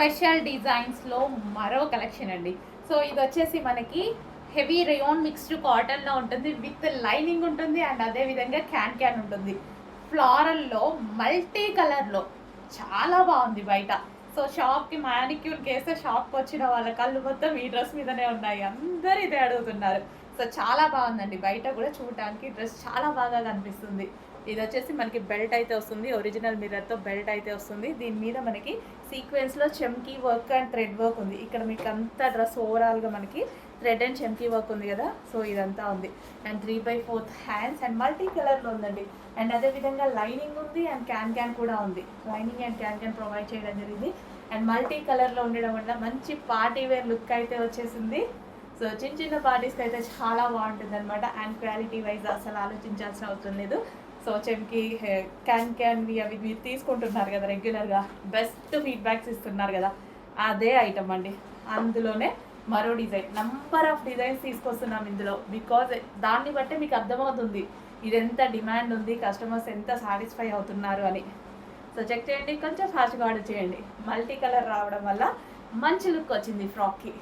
Special డిజైన్స్లో మరో collection అండి. So ఇది వచ్చేసి మనకి హెవీ రేయాన్ మిక్స్డ్ కాటన్లో ఉంటుంది, విత్ లైనింగ్ ఉంటుంది అండ్ అదే విధంగా క్యాన్ క్యాన్ ఉంటుంది. ఫ్లారల్లో మల్టీ కలర్లో చాలా బాగుంది బయట. సో షాప్కి మ్యానిక్యూర్ కేస్తే షాప్కి వచ్చిన వాళ్ళ కళ్ళు మొత్తం ఈ డ్రెస్ మీదనే ఉన్నాయి, అందరూ ఇదే అడుగుతున్నారు. సో చాలా బాగుందండి, బయట కూడా చూడటానికి డ్రెస్ చాలా బాగా కనిపిస్తుంది. ఇది వచ్చేసి మనకి బెల్ట్ అయితే వస్తుంది, ఒరిజినల్ మిర్రర్తో బెల్ట్ అయితే వస్తుంది. దీని మీద మనకి సీక్వెన్స్లో చెమ్కీ వర్క్ అండ్ థ్రెడ్ వర్క్ ఉంది. ఇక్కడ మీకు అంతా డ్రెస్ ఓవరాల్గా మనకి థ్రెడ్ అండ్ చెమ్కీ వర్క్ ఉంది కదా, సో ఇదంతా ఉంది. అండ్ 3/4 హ్యాండ్స్ అండ్ మల్టీ కలర్లో ఉందండి. అండ్ అదేవిధంగా లైనింగ్ ఉంది అండ్ క్యాన్ క్యాన్ కూడా ఉంది. Lining and can can provide చేయడం జరిగింది. అండ్ మల్టీ కలర్లో ఉండడం వల్ల మంచి పార్టీ వేర్ లుక్ అయితే వచ్చేసింది. సో చిన్న చిన్న పార్టీస్కి అయితే చాలా బాగుంటుంది అనమాట. అండ్ క్వాలిటీ వైజ్ అసలు ఆలోచించాల్సిన అవసరం లేదు. సో చెమ్కి క్యాన్ క్యాన్వి అవి మీరు తీసుకుంటున్నారు కదా రెగ్యులర్గా, బెస్ట్ ఫీడ్బ్యాక్స్ ఇస్తున్నారు కదా, అదే ఐటమ్ అండి. అందులోనే మరో డిజైన్, నంబర్ ఆఫ్ డిజైన్స్ తీసుకొస్తున్నాం ఇందులో. బికాజ్ దాన్ని బట్టే మీకు అర్థమవుతుంది ఇది ఎంత డిమాండ్ ఉంది, కస్టమర్స్ ఎంత సాటిస్ఫై అవుతున్నారు అని. సో చెక్ చేయండి, కొంచెం ఫాస్ట్గా ఆర్డర్ చేయండి. మల్టీ కలర్ రావడం వల్ల మంచి లుక్ వచ్చింది ఫ్రాక్కి.